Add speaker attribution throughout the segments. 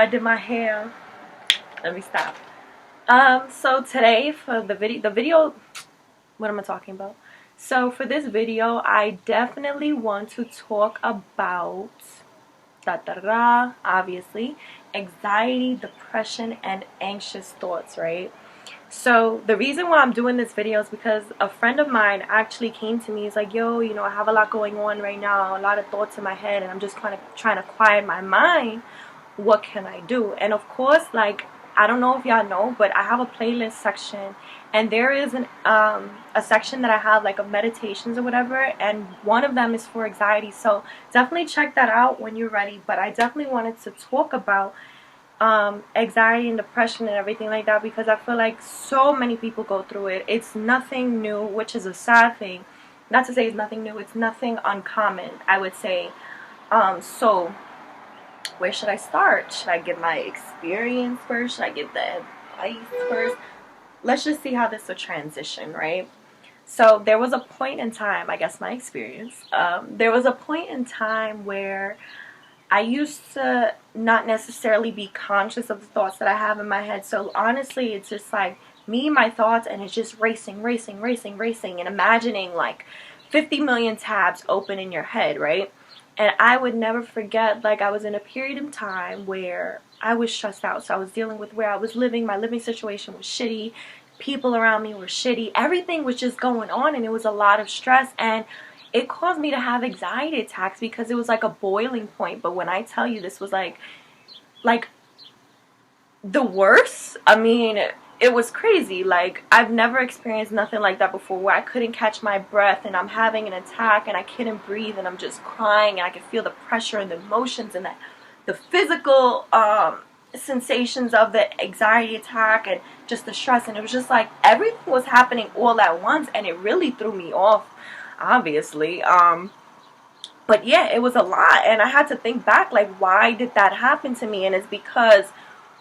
Speaker 1: I did my hair. Let me stop. So today for the video, what am I talking about? So for this video, I definitely want to talk about obviously anxiety, depression, and anxious thoughts, right? So the reason why I'm doing this video is because a friend of mine actually came to me. He's like, yo, I have a lot going on right now, a lot of thoughts in my head, and I'm just kind of trying to quiet my mind. What can I do? And of course, like, I don't know if y'all know, but I have a playlist section, and there is a section that I have like of meditations or whatever, and one of them is for anxiety. So definitely check that out when you're ready. But I definitely wanted to talk about anxiety and depression and everything like that, because I feel like so many people go through it. It's nothing new, which is a sad thing. Not to say it's nothing new, it's nothing uncommon, I would say. So where should I start? Should I give my experience first? Should I give the advice first? Let's just see how this will transition, right? So there was a point in time, I guess my experience, there was a point in time where I used to not necessarily be conscious of the thoughts that I have in my head. So honestly, it's just like me, my thoughts, and it's just racing, and imagining like 50 million tabs open in your head, right? And I would never forget, like, I was in a period of time where I was stressed out. So I was dealing with where I was living. My living situation was shitty. People around me were shitty. Everything was just going on, and it was a lot of stress. And it caused me to have anxiety attacks because it was like a boiling point. But when I tell you this was like the worst, I mean, it was crazy. Like, I've never experienced nothing like that before, where I couldn't catch my breath and I'm having an attack and I couldn't breathe and I'm just crying and I could feel the pressure and the emotions and the physical sensations of the anxiety attack and just the stress. And it was just like everything was happening all at once, and it really threw me off, obviously. But yeah, it was a lot, and I had to think back, like, why did that happen to me? And it's because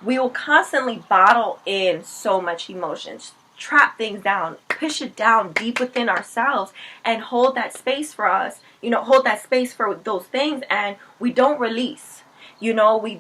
Speaker 1: we will constantly bottle in so much emotions, trap things down, push it down deep within ourselves, and hold that space for us, hold that space for those things, and we don't release. We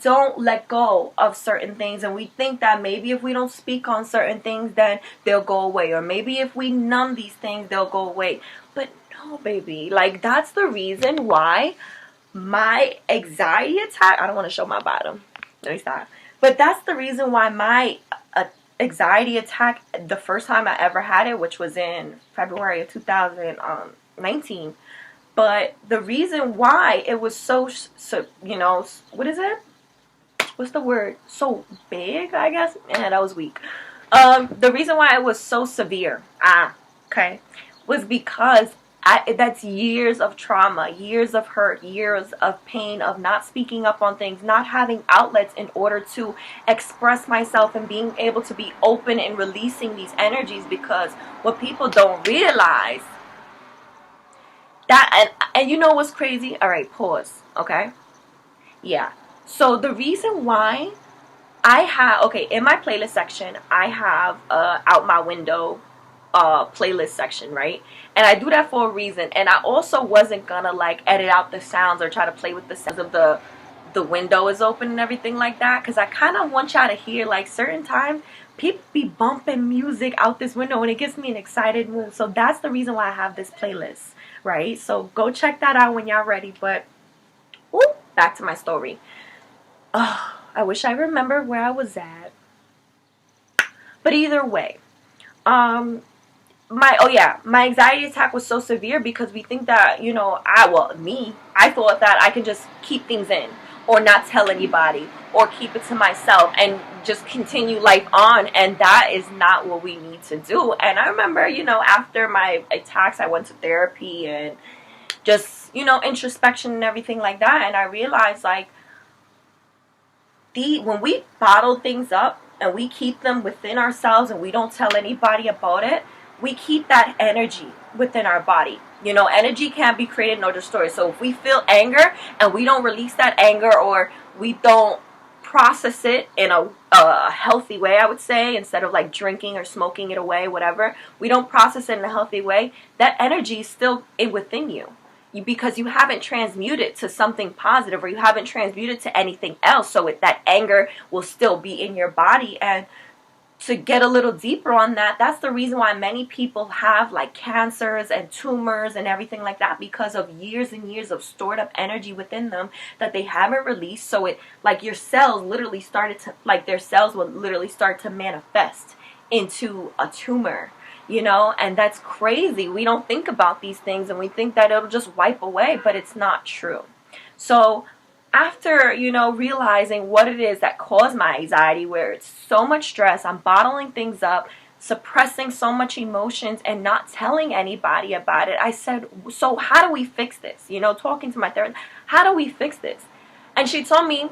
Speaker 1: don't let go of certain things, and we think that maybe if we don't speak on certain things, then they'll go away, or maybe if we numb these things, they'll go away. But no, baby, like, that's the reason why my anxiety attack, I don't want to show my bottom, let me stop, but that's the reason why my anxiety attack, the first time I ever had it, which was in February of 2019, but the reason why it was so what is it? What's the word? So big, I guess? Man, that was weak. The reason why it was so severe, was because that's years of trauma, years of hurt, years of pain, of not speaking up on things, not having outlets in order to express myself and being able to be open and releasing these energies. Because what people don't realize, that, and you know what's crazy? All right, pause, okay? Yeah. So the reason why I have, in my playlist section, I have out my window playlist section, right? And I do that for a reason. And I also wasn't gonna like edit out the sounds or try to play with the sounds of the window is open and everything like that, because I kind of want y'all to hear, like, certain times people be bumping music out this window and it gets me an excited mood. So that's the reason why I have this playlist, right? So go check that out when y'all ready. But back to my story. I wish I remember where I was at. But either way, my anxiety attack was so severe because we think that, I thought that I could just keep things in or not tell anybody or keep it to myself and just continue life on, and that is not what we need to do. And I remember, after my attacks, I went to therapy and just, introspection and everything like that, and I realized, like, when we bottle things up and we keep them within ourselves and we don't tell anybody about it, we keep that energy within our body. Energy can't be created nor destroyed. So if we feel anger and we don't release that anger, or we don't process it in a healthy way, I would say, instead of like drinking or smoking it away, whatever, we don't process it in a healthy way, that energy is still within you. because you haven't transmuted to something positive, or you haven't transmuted to anything else, so that anger will still be in your body. And to get a little deeper on that, that's the reason why many people have like cancers and tumors and everything like that, because of years and years of stored up energy within them that they haven't released. So it, like, your cells literally started to, like, their cells will literally start to manifest into a tumor, you know. And that's crazy. We don't think about these things, and we think that it'll just wipe away, but it's not true. So after, you know, realizing what it is that caused my anxiety, where it's so much stress, I'm bottling things up, suppressing so much emotions, and not telling anybody about it, I said, so how do we fix this? You know, talking to my therapist, how do we fix this? And she told me, I'm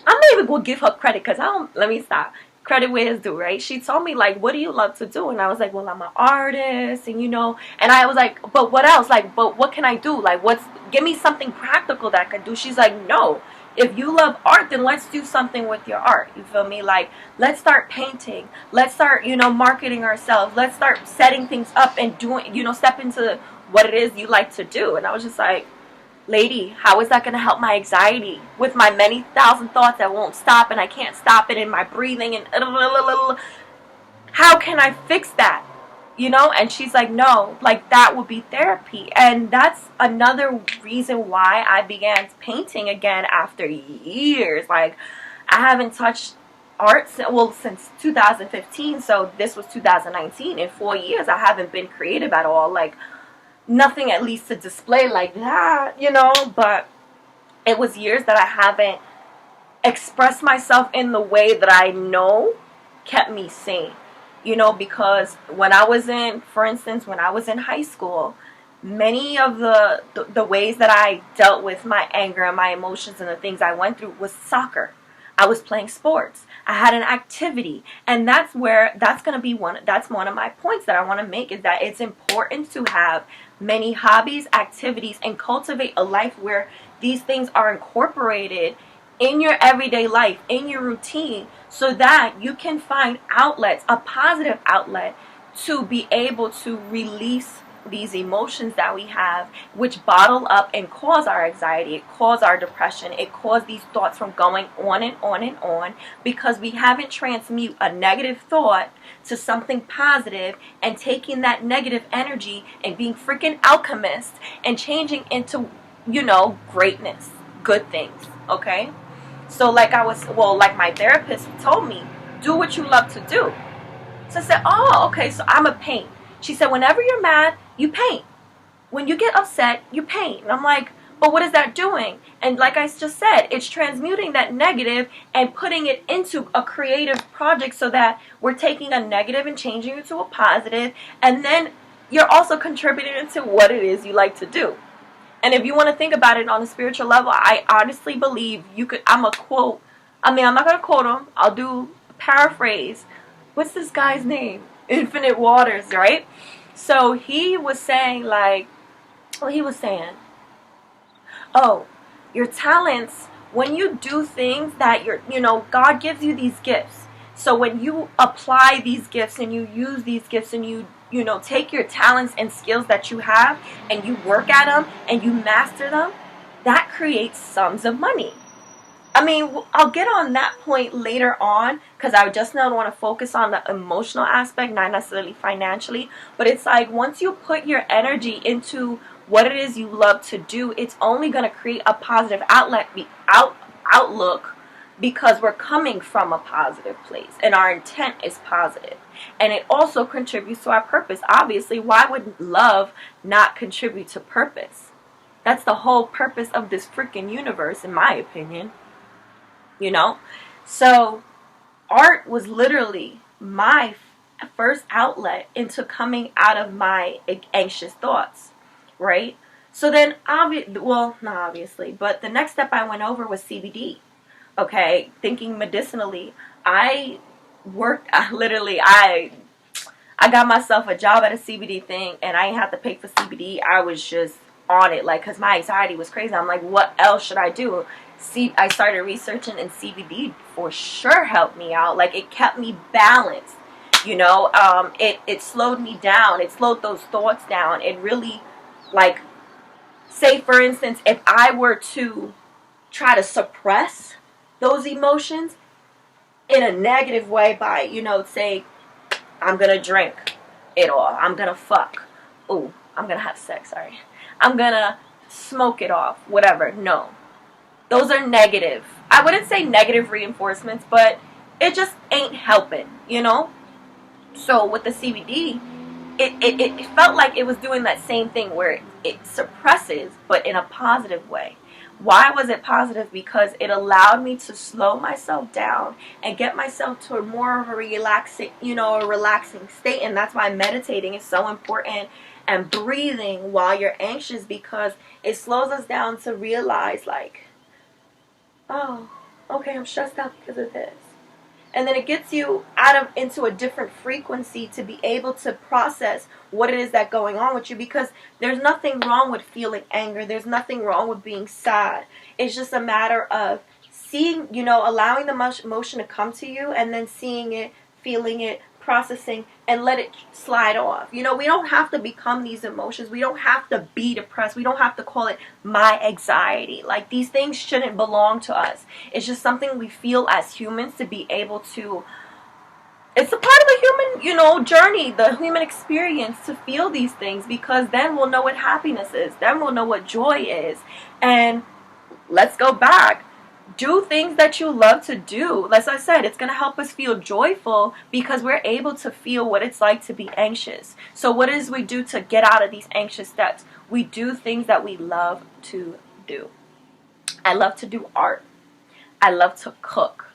Speaker 1: not even going to give her credit, because I don't, let me stop. Credit where it's due, right? She told me, like, what do you love to do? And I was like, well, I'm an artist, and, you know, and I was like, but what else? Like, but what can I do? Like, give me something practical that I can do. She's like, no, if you love art, then let's do something with your art. You feel me? Like, let's start painting. Let's start, you know, marketing ourselves. Let's start setting things up and doing, you know, step into what it is you like to do. And I was just like, lady, how is that going to help my anxiety with my many thousand thoughts that won't stop, and I can't stop it, in my breathing, and how can I fix that? You know? And she's like, no, like, that would be therapy. And that's another reason why I began painting again after years. Like, I haven't touched art, well, since 2015, so this was 2019. In 4 years, I haven't been creative at all. Like, nothing at least to display like that, you know. But it was years that I haven't expressed myself in the way that I know kept me sane, you know. Because when I was in, for instance, when I was in high school, many of the ways that I dealt with my anger and my emotions and the things I went through was soccer. I was playing sports. I had an activity. And that's where, that's going to be that's one of my points that I want to make, is that it's important to have many hobbies, activities, and cultivate a life where these things are incorporated in your everyday life, in your routine, so that you can find outlets, a positive outlet, to be able to release these emotions that we have, which bottle up and cause our anxiety, it cause our depression, it cause these thoughts from going on and on and on, because we haven't transmute a negative thought to something positive, and taking that negative energy and being freaking alchemists and changing into, you know, greatness, good things. Okay? So like like my therapist told me, do what you love to do. So I said, oh, okay, so I'm a paint. She said, whenever you're mad, you paint. When you get upset, you paint. And I'm like, but what is that doing? And like I just said, it's transmuting that negative and putting it into a creative project, so that we're taking a negative and changing it to a positive. And then you're also contributing to what it is you like to do. And if you want to think about it on a spiritual level, I honestly believe you could, I'm not going to quote him. I'll do a paraphrase. What's this guy's name? Infinite Waters, right? So he was saying, like, he was saying, oh, your talents, when you do things that God gives you these gifts. So when you apply these gifts and you use these gifts, and you take your talents and skills that you have and you work at them and you master them, that creates sums of money. I mean, I'll get on that point later on, because I just now want to focus on the emotional aspect, not necessarily financially. But it's like, once you put your energy into what it is you love to do, it's only going to create a positive outlook, because we're coming from a positive place and our intent is positive. And it also contributes to our purpose. Obviously, why would love not contribute to purpose? That's the whole purpose of this freaking universe, in my opinion. You know? So art was literally my first outlet into coming out of my anxious thoughts, right? So then, not obviously, but the next step I went over was CBD. Okay, thinking medicinally. I got myself a job at a CBD thing, and I didn't have to pay for CBD. I was just on it, like, because my anxiety was crazy. I'm like, what else should I do? I started researching, and CBD for sure helped me out. Like, it kept me balanced, you know. It slowed me down. It slowed those thoughts down. It really, like, say for instance, if I were to try to suppress those emotions in a negative way by, say, I'm gonna drink it all, I'm gonna fuck, ooh, I'm gonna have sex, sorry, I'm gonna smoke it off, whatever. No, those are negative. I wouldn't say negative reinforcements, but it just ain't helping, So with the CBD, it felt like it was doing that same thing where it suppresses, but in a positive way. Why was it positive? Because it allowed me to slow myself down and get myself to more of a relaxing state. And that's why meditating is so important, and breathing while you're anxious, because it slows us down to realize, like, oh, okay, I'm stressed out because of this. And then it gets you into a different frequency to be able to process what it is that's going on with you, because there's nothing wrong with feeling anger. There's nothing wrong with being sad. It's just a matter of seeing, allowing the emotion to come to you, and then seeing it, feeling it, processing, and let it slide off. We don't have to become these emotions. We don't have to be depressed. We don't have to call it my anxiety. Like, these things shouldn't belong to us. It's just something we feel as humans to be able to, it's a part of the human, journey, the human experience, to feel these things, because then we'll know what happiness is. Then we'll know what joy is. And let's go back. Do things that you love to do. As I said, it's going to help us feel joyful, because we're able to feel what it's like to be anxious. So what is we do to get out of these anxious steps? We do things that we love to do. I love to do art. I love to cook.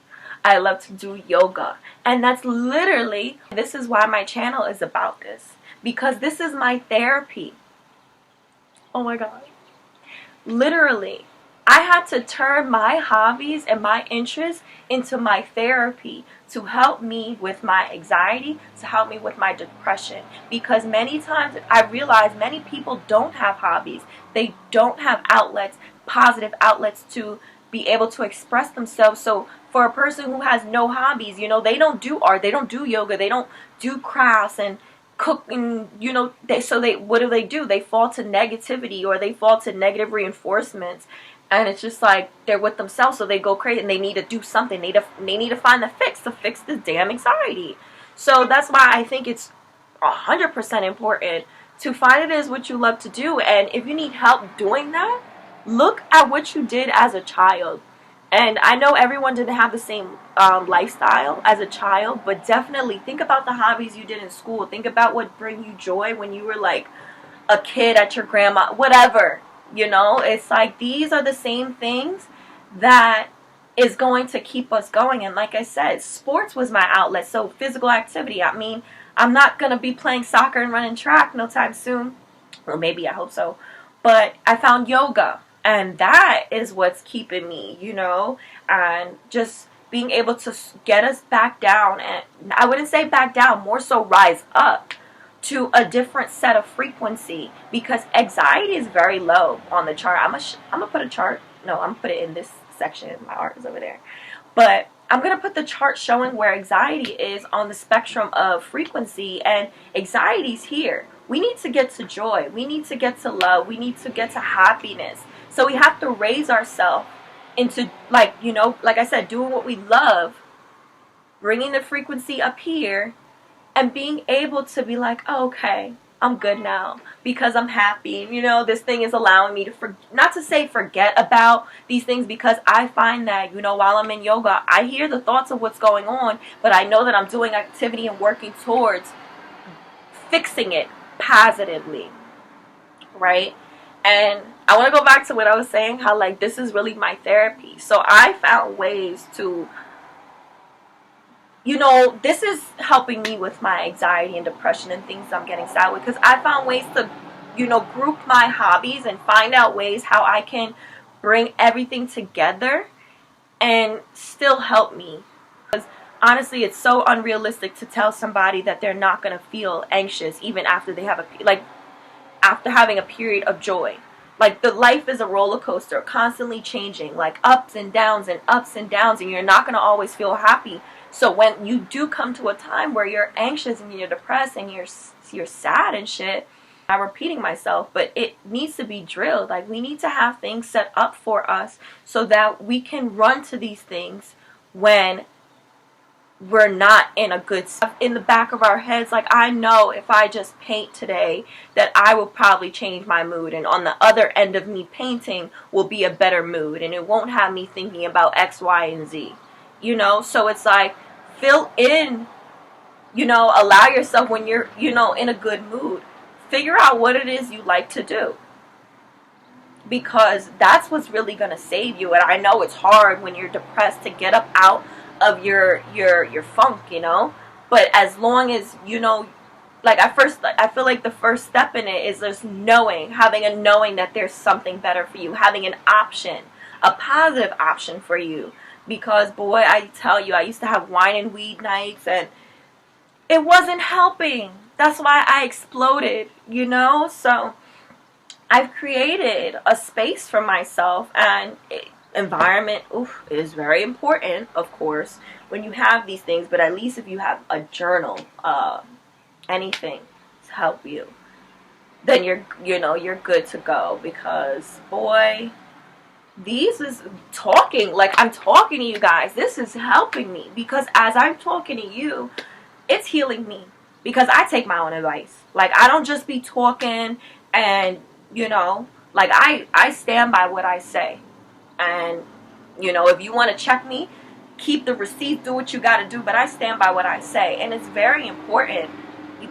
Speaker 1: I love to do yoga. And that's literally, this is why my channel is about this. Because this is my therapy. Oh my God. Literally. I had to turn my hobbies and my interests into my therapy to help me with my anxiety, to help me with my depression. Because many times I realize many people don't have hobbies. They don't have outlets, positive outlets to be able to express themselves. So for a person who has no hobbies, they don't do art, they don't do yoga, they don't do crafts and cook, and what do? They fall to negativity, or they fall to negative reinforcements. And it's just like they're with themselves, so they go crazy, and they need to do something. They need to find the fix to fix this damn anxiety. So that's why I think it's 100% important to find it is what you love to do. And if you need help doing that, look at what you did as a child. And I know everyone didn't have the same lifestyle as a child, but definitely think about the hobbies you did in school. Think about what bring you joy when you were like a kid at your grandma, whatever. It's like these are the same things that is going to keep us going. And like I said, sports was my outlet. So physical activity. I mean, I'm not going to be playing soccer and running track no time soon. Or maybe, I hope so. But I found yoga. And that is what's keeping me, and just being able to get us back down. And I wouldn't say back down, more so rise up to a different set of frequency, because anxiety is very low on the chart. I'm gonna put a chart. No, I'm gonna put it in this section. My art is over there. But I'm gonna put the chart showing where anxiety is on the spectrum of frequency, and anxiety's here. We need to get to joy. We need to get to love. We need to get to happiness. So we have to raise ourselves into, like I said, doing what we love, bringing the frequency up here, and being able to be like, oh, okay, I'm good now because I'm happy. This thing is allowing me to, not to say forget about these things, because I find that, while I'm in yoga, I hear the thoughts of what's going on, but I know that I'm doing activity and working towards fixing it positively, right? And I want to go back to what I was saying, how like this is really my therapy. So I found ways to, this is helping me with my anxiety and depression and things I'm getting sad with, because I found ways to, group my hobbies and find out ways how I can bring everything together and still help me. Because honestly, it's so unrealistic to tell somebody that they're not going to feel anxious even after they have after having a period of joy. Like, the life is a roller coaster, constantly changing, like ups and downs, and you're not going to always feel happy. So when you do come to a time where you're anxious and you're depressed and you're sad and shit, I'm repeating myself, but it needs to be drilled. Like, we need to have things set up for us so that we can run to these things when we're not in a good stuff in the back of our heads. Like, I know if I just paint today that I will probably change my mood, and on the other end of me painting will be a better mood, and it won't have me thinking about X, Y, and Z, you know. So it's like, fill in, you know, allow yourself, when you're, you know, in a good mood, figure out what it is you like to do, because that's what's really going to save you. And I know it's hard when you're depressed to get up out of your funk, you know, but as long as, you know, like, I feel like the first step in it is just having a knowing that there's something better for you, having an option, a positive option for you. Because boy, I tell you, I used to have wine and weed nights, and it wasn't helping. That's why I exploded, you know. So I've created a space for myself, and environment is very important, of course, when you have these things. But at least if you have a journal, anything to help you, then you're good to go. Because boy, these is talking, like, I'm talking to you guys, this is helping me, because as I'm talking to you, it's healing me, because I take my own advice. Like, I don't just be talking, and, you know, like, I stand by what I say. And, you know, if you want to check me, keep the receipts, do what you got to do, but I stand by what I say. And it's very important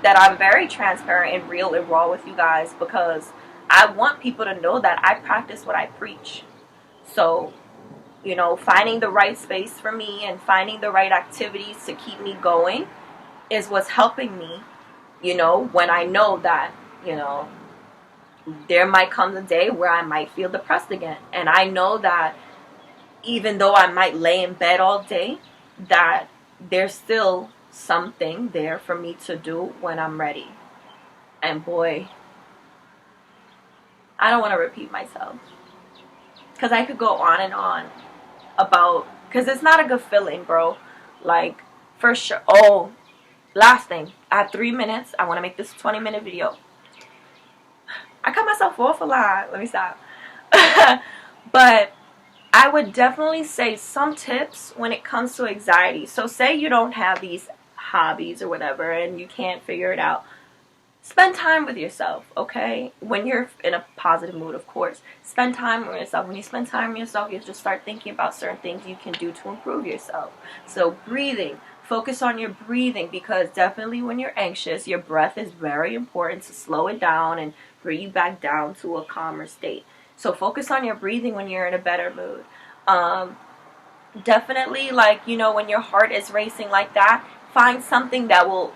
Speaker 1: that I'm very transparent and real and raw with you guys, because I want people to know that I practice what I preach. So, you know, finding the right space for me and finding the right activities to keep me going is what's helping me, you know, when I know that, you know, there might come a day where I might feel depressed again. And I know that even though I might lay in bed all day, that there's still something there for me to do when I'm ready. And boy, I don't want to repeat myself, because I could go on and on about, because it's not a good feeling, bro. Like, for sure. Oh, last thing. I have 3 minutes. I want to make this a 20-minute video. I cut myself off a lot. Let me stop. But I would definitely say some tips when it comes to anxiety. So say you don't have these hobbies or whatever, and you can't figure it out. Spend time with yourself, okay? When you're in a positive mood, of course. Spend time with yourself. When you spend time with yourself, you just start thinking about certain things you can do to improve yourself. So breathing. Focus on your breathing, because definitely when you're anxious, your breath is very important to slow it down and bring you back down to a calmer state. So focus on your breathing when you're in a better mood. Definitely, like, you know, when your heart is racing like that, find something that will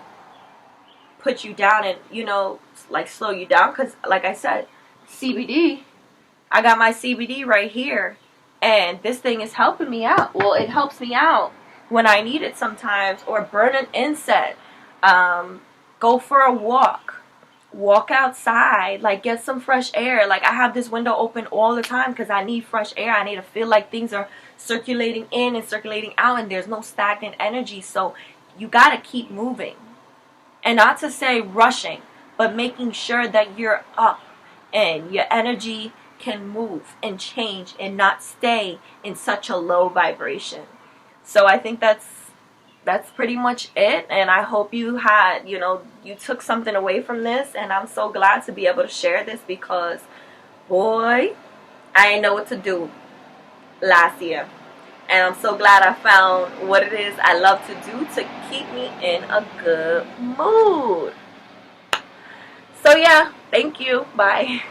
Speaker 1: put you down and, you know, like, slow you down. Because like I said, CBD, I got my CBD right here, and this thing is helping me out. Well, it helps me out when I need it sometimes. Or burn an incense, go for a walk outside, like, get some fresh air. Like, I have this window open all the time because I need fresh air. I need to feel like things are circulating in and circulating out, and there's no stagnant energy. So you got to keep moving. And not to say rushing, but making sure that you're up and your energy can move and change and not stay in such a low vibration. So I think that's pretty much it. And I hope you had, you know, you took something away from this. And I'm so glad to be able to share this, because, boy, I didn't know what to do last year. And I'm so glad I found what it is I love to do to keep me in a good mood. So yeah, thank you. Bye.